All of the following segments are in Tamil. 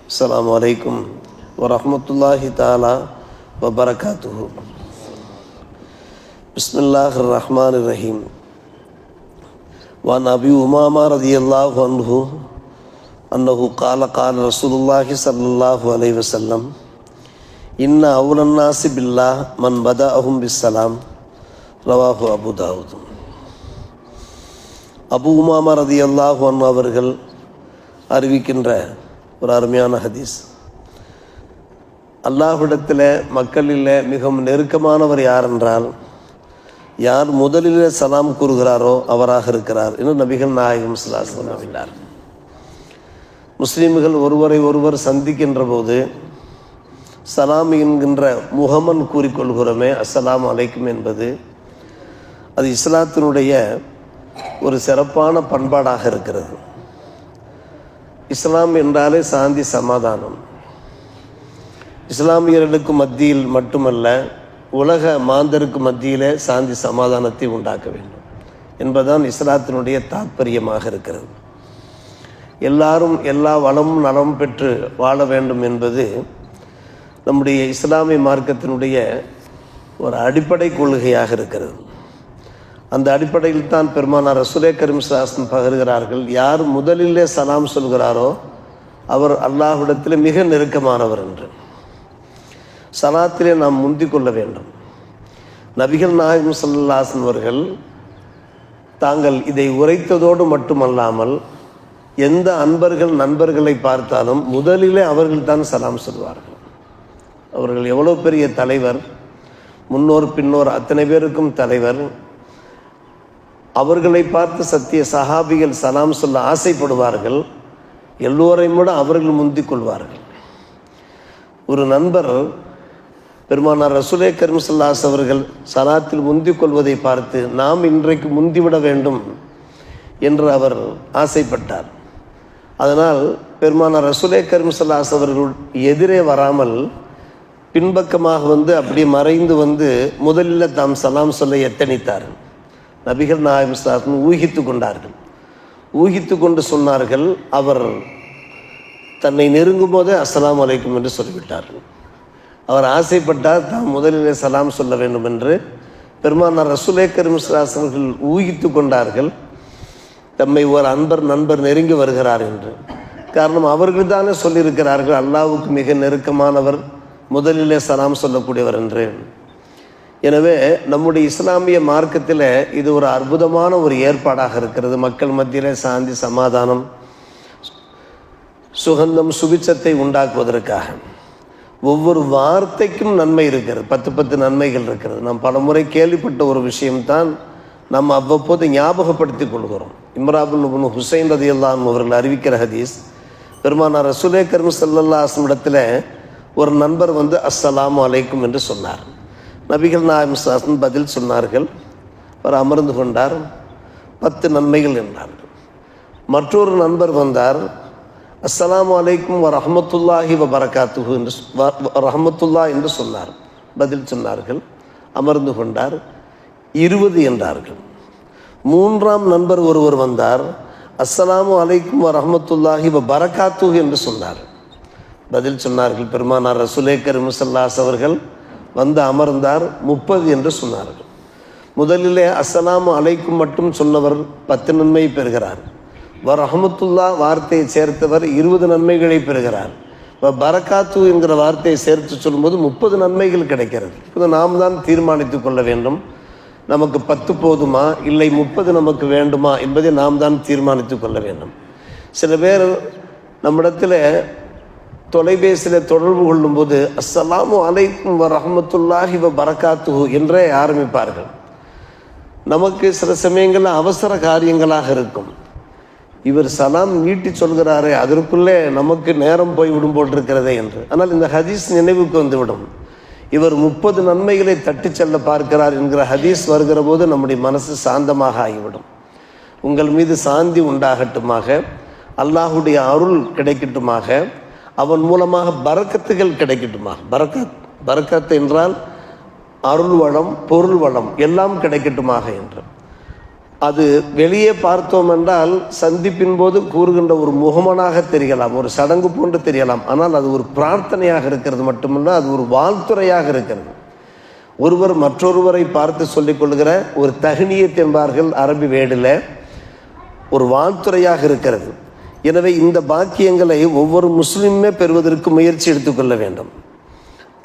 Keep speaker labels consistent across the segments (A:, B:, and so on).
A: அஸ்ஸலாமு அலைக்கும் வரஹ்மத்துல்லாஹி தஆலா வபரகாத்துஹு. பிஸ்மில்லாஹிர் ரஹ்மானிர் ரஹீம். வஅன் அபி உமாமா ரலியல்லாஹு அன்ஹு அன்னஹு கால ரசூலுல்லாஹி ஸல்லல்லாஹு அலைஹி வஸல்லம் இன்ன அவுலன் நாஸி பில்லாஹ் மன் பதஅஹும் பிஸ்ஸலாம். ரவாஹு அபு தாவூத். அபு உமாமா ரலியல்லாஹு அன்ஹு அவர்கள் அறிவிக்கின்ற ஒரு அருமையான ஹதீஸ். அல்லாஹ்விடத்தில் மக்களில் மிகவும் நெருக்கமானவர் யார் என்றால், யார் முதலில் சலாம் கூறுகிறாரோ அவராக இருக்கிறார் என்று நபிகள் நாயகம் ஸல்லல்லாஹு அலைஹி வஸல்லம் கூறினார். முஸ்லீம்கள் ஒருவரை ஒருவர் சந்திக்கின்ற போது சலாம் என்கின்ற முகமன் கூறிக்கொள்கிறோமே, அஸ்ஸலாமு அலைக்கும் என்பது அது இஸ்லாத்தினுடைய ஒரு சிறப்பான பண்பாடாக இருக்கிறது. இஸ்லாம் என்றாலே சாந்தி சமாதானம். இஸ்லாமியர்களுக்கு மத்தியில் மட்டுமல்ல, உலக மாந்தருக்கு மத்தியிலே சாந்தி சமாதானத்தை உண்டாக்க வேண்டும் என்பதுதான் இஸ்லாத்தினுடைய தாற்பயமாக இருக்கிறது. எல்லாரும் எல்லா வளமும் நலமும் பெற்று வாழ வேண்டும் என்பது நம்முடைய இஸ்லாமிய மார்க்கத்தினுடைய ஒரு அடிப்படை கொள்கையாக இருக்கிறது. அந்த அடிப்படையில் தான் பெருமானார் ரசூலே கரீம் ஸல்லல்லாஹு அலைஹி வஸல்லம் பகருகிறார்கள், யார் முதலிலே சலாம் சொல்கிறாரோ அவர் அல்லாஹ்விடத்தில் மிக நெருக்கமானவர் என்று. சலாத்திலே நாம் முந்திக் கொள்ள வேண்டும். நபிகள் நாயகம் ஸல்லல்லாஹு அலைஹி வஸல்லம் அவர்கள் தாங்கள் இதை உரைத்ததோடு மட்டுமல்லாமல், எந்த அன்பர்கள் நண்பர்களை பார்த்தாலும் முதலிலே அவர்கள் தான் சலாம் சொல்வார்கள். அவர்கள் எவ்வளோ பெரிய தலைவர், முன்னோர் பின்னோர் அத்தனை பேருக்கும் தலைவர். அவர்களை பார்த்து சத்திய சஹாபிகள் சலாம் சொல்ல ஆசைப்படுவார்கள். எல்லோரையும் விட அவர்கள் முந்திக் கொள்வார்கள். ஒரு நண்பர் பெருமானார் ரசூலே கரீம் ஸல்லல்லாஹு அலைஹி வஸல்லம் அவர்கள் சலாத்தில் முந்திக் கொள்வதை பார்த்து நாம் இன்றைக்கு முந்திவிட வேண்டும் என்று அவர் ஆசைப்பட்டார். அதனால் பெருமானார் ரசூலே கரீம் ஸல்லல்லாஹு அலைஹி வஸல்லம் அவர்கள் எதிரே வராமல் பின்பக்கமாக அப்படியே மறைந்து முதலில் தாம் சலாம் சொல்ல எத்தனித்தார். நபிகள் நாயகம் ஸல்லல்லாஹு அலைஹி வஸல்லம் ஊகித்து கொண்டார்கள். ஊகித்து கொண்டு சொன்னார்கள், அவர் தன்னை நெருங்கும் போதே அஸ்ஸலாமு அலைக்கும் என்று சொல்லிவிட்டார்கள். அவர் ஆசைப்பட்டார் தாம் முதலிலே சலாம் சொல்ல வேண்டும் என்று. பெருமானார் ரசூலே கரீம் ஸல்லல்லாஹு அலைஹி வஸல்லம் ஊகித்து கொண்டார்கள் தம்மை ஒரு நண்பர் நெருங்கி வருகிறார் என்று. காரணம், அவர்கள் தானே சொல்லியிருக்கிறார்கள் அல்லாஹ்வுக்கு மிக நெருக்கமானவர், முதலிலே சலாம் சொல்லக்கூடியவர் என்று. எனவே நம்முடைய இஸ்லாமிய மார்க்கத்தில் இது ஒரு அற்புதமான ஒரு ஏற்பாடாக இருக்கிறது. மக்கள் மத்தியிலே சாந்தி சமாதானம் சுகந்தம் சுபிச்சத்தை உண்டாக்குவதற்காக ஒவ்வொரு வார்த்தைக்கும் நன்மை இருக்கிறது. 10 நன்மைகள் இருக்கிறது. நாம் பல முறை கேள்விப்பட்ட ஒரு விஷயம்தான் நம்ம அவ்வப்போது ஞாபகப்படுத்திக் கொள்கிறோம். இம்ரான் இப்னு ஹுசைன் ரலியல்லாஹு அன்ஹு அவர்கள் அறிவிக்கிற ஹதீஸ், பெருமானார் ரசூலே கரீம் ஸல்லல்லாஹு அலைஹி வஸல்லம் இடத்துல ஒரு நண்பர் அஸ்ஸலாமு அலைக்கும் என்று சொன்னார். நபிகள் நாயகம் ஸல்லல்லாஹு அலைஹி வஸல்லம் பதில் சொன்னார்கள். அவர் அமர்ந்து கொண்டார். 10 நன்மைகள் என்றார்கள். மற்றொரு நண்பர் வந்தார். அஸ்ஸலாமு அலைக்கும் வரஹ்மத்துல்லாஹி வபரகாத்துஹு என்று ரஹ்மத்துல்லாஹ் என்று சொன்னார். பதில் சொன்னார்கள். அமர்ந்து கொண்டார். 20 என்றார்கள். மூன்றாம் நண்பர் ஒருவர் வந்தார். அஸ்ஸலாமு அலைக்கும் வரஹ்மத்துல்லாஹி வபரகாத்துஹு என்று சொன்னார். பதில் சொன்னார்கள். பெருமானார் ரசூலே கரீம் ஸல்லல்லாஹு அலைஹி வஸல்லம் அவர்கள் அமர்ந்தார். 30 என்று சொன்னார்கள். முதலிலே அஸ்ஸலாமு அலைக்கும் மட்டும் சொன்னவர் 10 நன்மை பெறுகிறார். வரஹ்மத்துல்லா வார்த்தையை சேர்த்தவர் 20 நன்மைகளை பெறுகிறார். பரக்காத்து என்கிற வார்த்தையை சேர்த்து சொல்லும்போது 30 நன்மைகள் கிடைக்கிறது. இது நாம் தான் தீர்மானித்து கொள்ள வேண்டும். நமக்கு 10 போதுமா இல்லை 30 நமக்கு வேண்டுமா என்பதை நாம் தான் தீர்மானித்து கொள்ள வேண்டும். சில பேர் நம்மிடத்தில் தொலைபேசியில் தொடர்பு கொள்ளும்போது அஸ்ஸலாமு அலைக்கும் வரஹ்மத்துல்லாஹி வபரகாத்துஹு என்றே ஆரம்பிப்பார்கள். நமக்கு சில சமயங்களில் அவசர காரியங்களாக இருக்கும். இவர் சலாம் நீட்டி சொல்கிறாரே, அதற்குள்ளே நமக்கு நேரம் போய்விடும் போல் இருக்கிறதே என்று. ஆனால் இந்த ஹதீஸ் நினைவுக்கு வந்துவிடும். இவர் 30 நன்மைகளை தட்டி செல்ல பார்க்கிறார் என்கிற ஹதீஸ் வருகிற போது நம்முடைய மனசு சாந்தமாக ஆகிவிடும். உங்கள் மீது சாந்தி உண்டாகட்டுமாக, அல்லாஹுடைய அருள் கிடைக்கட்டுமாக, அவன் மூலமாக பரக்கத்துகள் கிடைக்கட்டுமாக. பரக்கத் என்றால் அருள் வளம், பொருள் வளம் எல்லாம் கிடைக்கட்டுமாக என்று. அது வெளியே பார்த்தோம் என்றால் சந்திப்பின் போது கூறுகின்ற ஒரு முகமனாக தெரியலாம், ஒரு சடங்கு போன்று தெரியலாம். ஆனால் அது ஒரு பிரார்த்தனையாக இருக்கிறது மட்டுமல்ல, அது ஒரு வாழ்த்துறையாக இருக்கிறது. ஒருவர் மற்றொருவரை பார்த்து சொல்லிக் கொள்கிற ஒரு தஹ்னியத் என்பார்கள் அரபி வேடில், ஒரு வாழ்த்துறையாக இருக்கிறது. எனவே இந்த பாக்கியங்களை ஒவ்வொரு முஸ்லிமுமே பெறுவதற்கு முயற்சி எடுத்துக்கொள்ள வேண்டும்.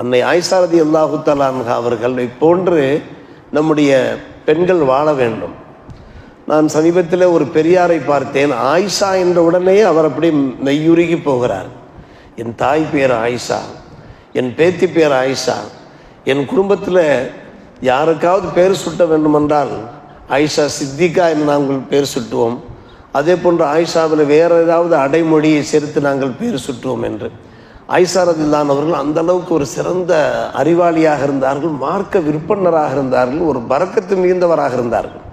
A: அன்னை ஆயிஷா ரலியல்லாஹு தஆலா அன்ஹா அவர்களை போன்று நம்முடைய பெண்கள் வாழ வேண்டும். நான் சமீபத்தில் ஒரு பெரியாரை பார்த்தேன். ஆயிஷா என்ற உடனே அவர் அப்படி மெய்யுருகி போகிறார். என் தாய் பேர் ஆயிஷா, என் பேத்தி பேர் ஆயிஷா, என் குடும்பத்தில் யாருக்காவது பேர் சுட்ட வேண்டுமென்றால் ஆயிஷா சித்திகா என்று நாங்கள் பேர் சுட்டுவோம், அதே போன்று ஆயிஷாவில் வேறு ஏதாவது அடைமொழியை சேர்த்து நாங்கள் பேர் சுட்டுவோம் என்று. ஆயிஷா ரலியல்லாஹு அவர்கள் அந்த அளவுக்கு ஒரு சிறந்த அறிவாளியாக இருந்தார்கள், மார்க்க விற்பனராக இருந்தார்கள், ஒரு பரக்கத்து மிகுந்தவராக இருந்தார்கள்.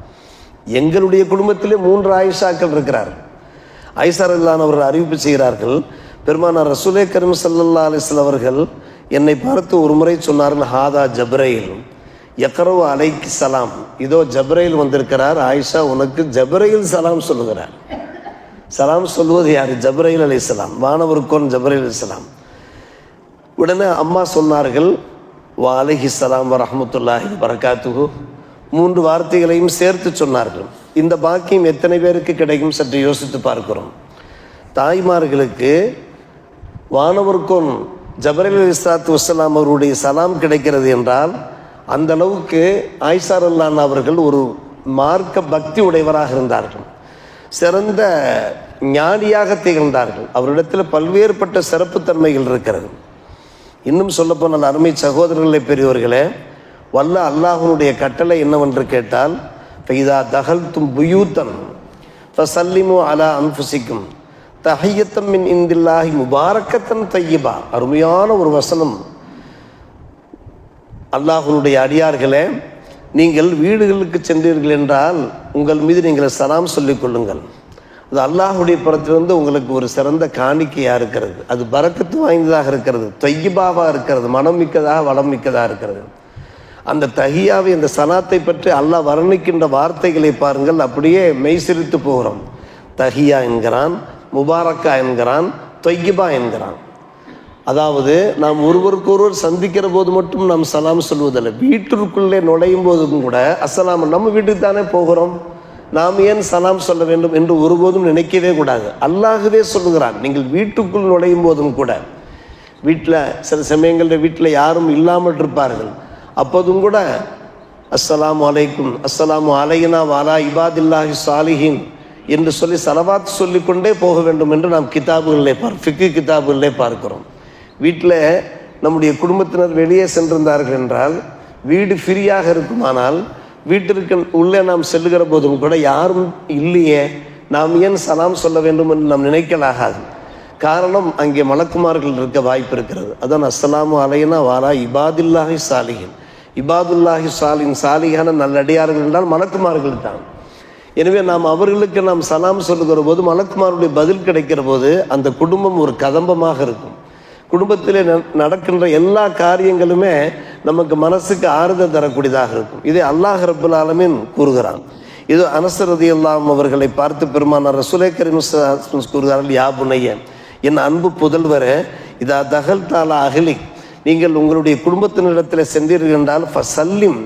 A: எங்களுடைய குடும்பத்திலே 3 ஆயிஷாக்கள் இருக்கிறார்கள். ஆயிஷா ரலியல்லாஹு அவர்கள் அறிவிப்பு செய்கிறார்கள், பெருமானார் ரசூலே கரீம் ஸல்லல்லாஹு அலைஹி வஸல்லம் அவர்கள் என்னை பார்த்து ஒரு முறை சொன்னார்கள், ஹாதா ஜப்ரைல் யக்ரவு அலைக்கி சலாம், இதோ ஜப்ரைல் வந்திருக்கிறார், ஆயிஷா உனக்கு ஜப்ரைல் சலாம் சொல்லுகிறார். சலாம் சொல்வது யார்? ஜப்ரைல் அலைஹிஸ்ஸலாம், வானவருக்கோன் ஜப்ரைல் அலைஹிஸ்ஸலாம். உடனே அம்மா சொன்னார்கள், வா அலைஹிஸ்ஸலாம் வ ரஹ்மத்துல்லாஹி பரகாத்துஹு, 3 வார்த்தைகளையும் சேர்த்து சொன்னார்கள். இந்த பாக்கியம் எத்தனை பேருக்கு கிடைக்கும் சற்று யோசித்து பார்க்கிறோம். தாய்மார்களுக்கு வானவருக்கோன் ஜப்ரைல் அலைஹிஸ்ஸலாத்து வஸ்ஸலாம் அவருடைய சலாம் கிடைக்கிறது என்றால் அந்த அளவுக்கு ஆயிஷா ரலியல்லாஹு அன்ஹா அவர்கள் ஒரு மார்க்க பக்தி உடையவராக இருந்தார்கள், சிறந்த ஞானியாக திகழ்ந்தார்கள். அவரிடத்தில் பல்வேறுபட்ட சிறப்புத்தன்மைகள் இருக்கிறது. இன்னும் சொல்லப்போனால் அருமை சகோதரர்களே, பெரியவர்களே, வல்ல அல்லாஹ்வுடைய கட்டளை என்னவென்று கேட்டால், ஃபைதா தகல்தும் புயூத்தன் ஃபஸல்லிமு அலா அன்ஃபுசிக்கும் தஹிய்யத்தம் மின் இந்தில்லாஹி முபாரக்கத்தன் தய்யிபா. அருமையான ஒரு வசனம். அல்லாஹ்வுடைய அடியார்களே, நீங்கள் வீடுகளுக்கு சென்றீர்கள் என்றால் உங்கள் மீது நீங்கள் சலாம் சொல்லிக் கொள்ளுங்கள். அது அல்லாஹ்வுடைய புறத்திலிருந்து உங்களுக்கு ஒரு சிறந்த காணிக்கையாக இருக்கிறது, அது பரக்கத்து வாய்ந்ததாக இருக்கிறது, தொய்யிபாவாக இருக்கிறது, மனம் மிக்கதாக வளம் மிக்கதாக இருக்கிறது. அந்த தஹியாவை, அந்த சலாத்தை பற்றி அல்லாஹ் வர்ணிக்கின்ற வார்த்தைகளை பாருங்கள், அப்படியே மெய் சிரித்து போகிறோம். தஹியா என்கிறான், முபாரக்கா என்கிறான், தொய்யிபா என்கிறான். அதாவது நாம் ஒருவருக்கொருவர் சந்திக்கிற போது மட்டும் நாம் சலாம் சொல்வதில்லை, வீட்டிற்குள்ளே நுழையும் போதும் கூட அஸ்ஸலாம், நம்ம வீட்டுக்கு தானே போகிறோம், நாம் ஏன் சலாம் சொல்ல வேண்டும் என்று ஒருபோதும் நினைக்கவே கூடாது. அல்லாஹ்வே சொல்லுகிறான், நீங்கள் வீட்டுக்குள் நுழையும் போதும் கூட, வீட்டில் சில சமயங்களில் வீட்டில் யாரும் இல்லாமல் இருப்பார்கள், அப்போதும் கூட அஸ்ஸலாமு அலைக்கும், அஸ்ஸலாமு அலைனா வாலா இபாதில்லாஹி சாலிஹின் என்று சொல்லி சலவாத் சொல்லிக்கொண்டே போக வேண்டும் என்று நாம் கிதாபுகளிலே ஃபிக்கு கிதாபுகளிலே பார்க்கிறோம். வீட்டில் நம்முடைய குடும்பத்தினர் வெளியே சென்றிருந்தார்கள் என்றால், வீடு ஃப்ரீயாக இருக்குமானால் வீட்டிற்கு உள்ளே நாம் செல்லுகிற போதும் கூட யாரும் இல்லையே, நாம் ஏன் சலாம் சொல்ல வேண்டும் என்று நாம் நினைக்கலாகாது. காரணம், அங்கே மலக்குமார்கள் இருக்க வாய்ப்பு இருக்கிறது. அதான் அஸ்ஸலாமு அலைனா வாலா இபாதில்லாஹி சாலிஹின், இபாதுல்லாஹி சாலின், சாலிஹான நல்லடியார்கள் என்றால் மலக்குமார்கள் தான். எனவே நாம் அவர்களுக்கு நாம் சலாம் சொல்லுகிற போது மலக்குமாருடைய பதில் கிடைக்கிற போது அந்த குடும்பம் ஒரு கதம்பமாக இருக்கும். குடும்பத்திலே நடக்கின்ற எல்லா காரியங்களுமே நமக்கு மனசுக்கு ஆறுதல் தரக்கூடியதாக இருக்கும். இதை அல்லாஹ் ரப்புல் ஆலமீன் கூறுகிறான். இது அனஸ் ரலியல்லாஹு அன்ஹு அவர்களை பார்த்து பெருமானார் ரசூலே கரீம் ஸல்லல்லாஹு அலைஹி வஸல்லம் கூறுகிறார்கள், யா புனைய, என் அன்பு புதல்வரே, இதா தகல் தாலா அஹ்லிக், நீங்கள் உங்களுடைய குடும்பத்தினிடத்தில் சென்றீர்கள் என்றால் ஃபஸல்லிம்,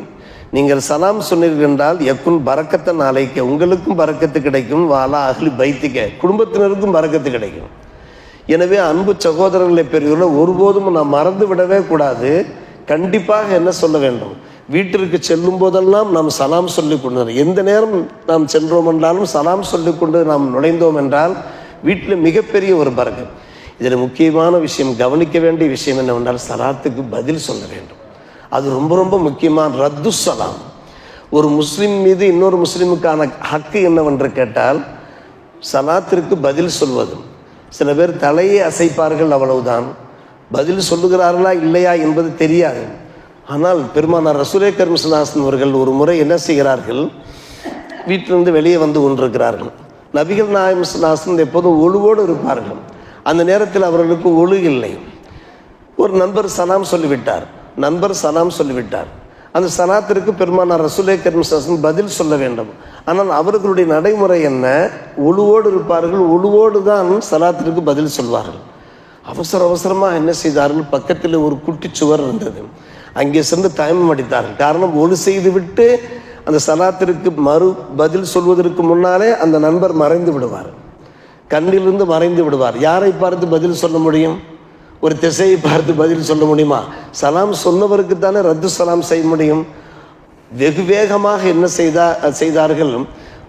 A: நீங்கள் சலாம் சொன்னீர்கள் என்றால் யக்குன் பரக்கத்தன் அலைக்க, உங்களுக்கும் பரக்கத்து கிடைக்கும், வாலா அஹ்லி பைத்திக்க, குடும்பத்தினருக்கும் பரக்கத்து கிடைக்கும். எனவே அன்பு சகோதரர்களை பெரியவர்களை ஒருபோதும் நாம் மறந்து விடவே கூடாது. கண்டிப்பாக என்ன சொல்ல வேண்டும், வீட்டிற்கு செல்லும் போதெல்லாம் நாம் சலாம் சொல்லிக் கொண்டு, எந்த நேரம் நாம் சென்றோம் என்றாலும் சலாம் சொல்லிக்கொண்டு நாம் நுழைந்தோம் என்றால் வீட்டில் மிகப்பெரிய ஒரு பரக்கத். இதில் முக்கியமான விஷயம், கவனிக்க வேண்டிய விஷயம் என்னவென்றால் சலாத்துக்கு பதில் சொல்ல வேண்டும். அது ரொம்ப ரொம்ப முக்கியமான ரத்து சலாம். ஒரு முஸ்லீம் மீது இன்னொரு முஸ்லீமுக்கான ஹக்கு என்னவென்று கேட்டால் சலாத்திற்கு பதில் சொல்வது. சில பேர் தலையை அசைப்பார்கள், அவ்வளவுதான், பதில் சொல்லுகிறார்களா இல்லையா என்பது தெரியாது. ஆனால் பெருமானார் ரசூலே கரீம் ஸல்லல்லாஹு அலைஹி வஸல்லம் அவர்கள் ஒரு முறை என்ன செய்கிறார்கள், வீட்டிலிருந்து வெளியே வந்து கொண்டிருக்கிறார்கள். நபிகள் நாயகம் ஸல்லல்லாஹு அலைஹி வஸல்லம் எப்போதும் ஒழுவோடு இருப்பார்கள். அந்த நேரத்தில் அவர்களுக்கு ஒழு இல்லை. ஒரு நண்பர் சலாம் சொல்லிவிட்டார். அந்த சலாத்திற்கு பெருமானார் ரசூலே கரீம் ஸல்லல்லாஹு அலைஹி வஸல்லம் பதில் சொல்ல வேண்டும். ஆனால் அவர்களுடைய நடைமுறை என்ன? ஒழுவோடு இருப்பார்கள், ஒழுவோடு தான் சலாத்திற்கு பதில் சொல்வார்கள். அவசரமாக என்ன செய்தார்கள்? பக்கத்தில் ஒரு குட்டி சுவர் இருந்தது, அங்கே சென்று தயமம் அடித்தார்கள். காரணம், ஒழு செய்து விட்டு அந்த சலாத்திற்கு பதில் சொல்வதற்கு முன்னாலே அந்த நண்பர் மறைந்து விடுவார், கண்ணிலிருந்து மறைந்து விடுவார். யாரை பார்த்து பதில் சொல்ல முடியும்? ஒரு திசையை பார்த்து பதில் சொல்ல முடியுமா? சலாம் சொன்னவருக்கு தானே ரத்து சலாம் செய்ய முடியும். வெகு வேகமாக என்ன செய்தார்கள்?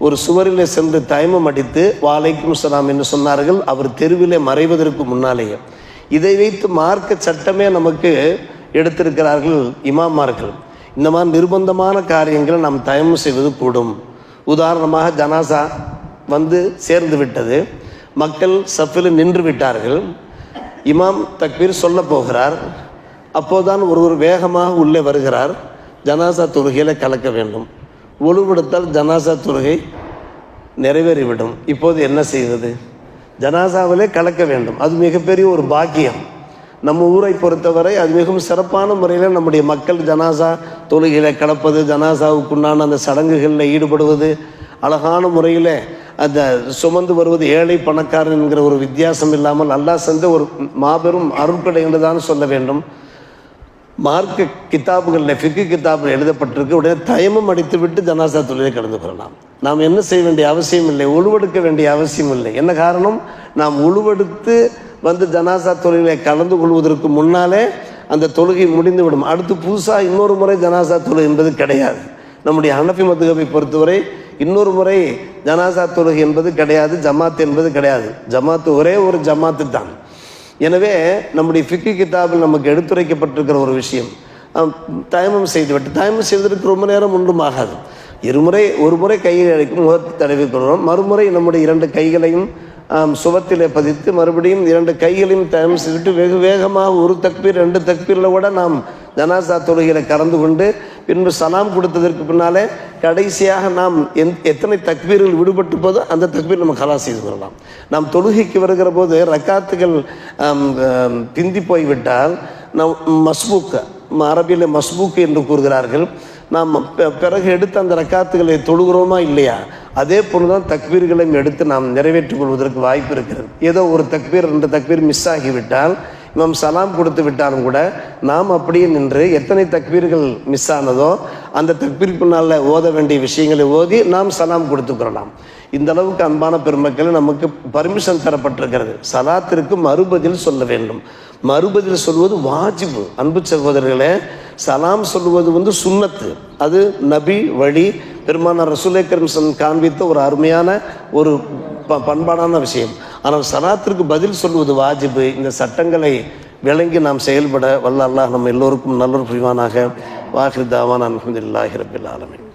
A: ஒரு சுவரிலே சென்று தயமம் அடித்து வாலைக்கும் சலாம் என்று சொன்னார்கள், அவர் தெருவிலே மறைவதற்கு முன்னாலேயே. இதை வைத்து மார்க்க சட்டமே நமக்கு எடுத்திருக்கிறார்கள் இமாமார்கள். இந்த மாதிரி நிர்பந்தமான காரியங்களை நாம் தயமம் செய்வது கூடும். உதாரணமாக, ஜனாசா வந்து சேர்ந்து விட்டது, மக்கள் சஃபில் நின்று விட்டார்கள், இமாம் தக்பீர் சொல்ல போகிறார். அப்போதான் ஒருவர் வேகமாக உள்ளே வருகிறார், ஜனாசா தொழுகையில் கலக்க வேண்டும். ஒழுவெடுத்தால் ஜனாசா தொழுகை நிறைவேறிவிடும். இப்போது என்ன செய்வது? ஜனாசாவிலே கலக்க வேண்டும். அது மிகப்பெரிய ஒரு பாக்கியம். நம்ம ஊரை பொறுத்தவரை அது மிகவும் சிறப்பான முறையில் நம்முடைய மக்கள் ஜனாசா தொழுகையில் கலப்பது, ஜனாசாவுக்குண்டான அந்த சடங்குகளில் ஈடுபடுவது, அழகான முறையில் அந்த சுமந்து வருவது, ஏழை பணக்காரன் என்கிற ஒரு வித்தியாசம் இல்லாமல் அல்லாஹ் செஞ்ச ஒரு மாபெரும் அருட்கொடை என்று தான் சொல்ல வேண்டும். மார்க்க கிதாபுகளில், ஃபிக்கு கிதாபில் எழுதப்பட்டிருக்கு, உடனே தயமம் அடித்து விட்டு ஜனாசா தொழிலை கலந்து கொள்ளலாம். நாம் என்ன செய்ய வேண்டிய அவசியம் இல்லை, உழுவெடுக்க வேண்டிய அவசியம் இல்லை. என்ன காரணம்? நாம் உழுவெடுத்து வந்து ஜனாசா தொழுகையை கலந்து கொள்வதற்கு முன்னாலே அந்த தொழுகை முடிந்துவிடும். அடுத்து புதுசாக இன்னொரு முறை ஜனாசா தொழுகை என்பது கிடையாது. நம்முடைய ஹனஃபி மதுஹபை பொறுத்தவரை இன்னொரு முறை ஜனாசா தொழுகை என்பது கிடையாது, ஜமாத் என்பது கிடையாது. ஜமாத்து ஒரே ஒரு ஜமாத்து தான். எனவே நம்முடைய ஃபிக்கு கிதாபில் நமக்கு எடுத்துரைக்கப்பட்டிருக்கிற ஒரு விஷயம், தயமம் செய்துவிட்டு, தயமம் செய்வதற்கு ரொம்ப நேரம் ஒன்றும் ஆகாது. ஒரு முறை கையை அழைக்கும், முகத்தை தடவி கொள்கிறோம், மறுமுறை நம்முடைய 2 கைகளையும் சுவத்திலே பதித்து மறுபடியும் 2 கைகளையும் தயமம் செய்துவிட்டு வெகு வேகமாக ஒரு தக்பீர் 2 தக்பீரில் கூட நாம் ஜனாசா தொழுகையில் கலந்து கொண்டு பின்பு சலாம் கொடுத்ததற்கு பின்னாலே கடைசியாக நாம் எத்தனை தக்பீர்கள் விடுபட்டு போதோ அந்த தக்பீர் நம்ம கலா செய்து கொள்ளலாம். நாம் தொழுகைக்கு வருகிற போது ரக்காத்துகள் பிந்தி போய்விட்டால் நம் மஸ்பூக், அரபியில் மஸ்பூக் என்று கூறுகிறார்கள், நாம் பிறகு எடுத்து அந்த ரக்காத்துகளை தொழுகிறோமா இல்லையா, அதே போல தான் தக்பீர்களையும் எடுத்து நாம் நிறைவேற்றிக் கொள்வதற்கு வாய்ப்பு இருக்கிறது. ஏதோ ஒரு தக்பீர் 2 தக்பீர் மிஸ் ஆகிவிட்டால், இமாம் சலாம் கொடுத்து விட்டாலும் கூட நாம் அப்படியே நின்று எத்தனை தக்பீர்கள் மிஸ் ஆனதோ அந்த தக்பீருக்குள்ளால ஓத வேண்டிய விஷயங்களை ஓதி நாம் சலாம் கொடுத்துக்கிறலாம். இந்த அளவுக்கு அன்பான பெருமக்கள் நமக்கு பர்மிஷன் தரப்பட்டிருக்கிறது. சலாத்திற்கு மறுபதில் சொல்ல வேண்டும். மறுபதில் சொல்வது வாஜிபு. அன்பு சகோதரர்களே, சலாம் சொல்லுவது சுன்னத்து, அது நபி வழி, பெருமானார் ரசூலே கரீம் காண்பித்த ஒரு அருமையான ஒரு பண்பாடான விஷயம். ஆனால் சலாத்திற்கு பதில் சொல்வது வாஜிபு. இந்த சட்டங்களை விளங்கி நாம் செயல்பட வல்ல அல்லாஹ் நம்ம எல்லோருக்கும் நல்லொரு புரிவானாக. வாஹிர் தாவானா அல்ஹம்துலில்லாஹி ரப்பில் ஆலமீன்.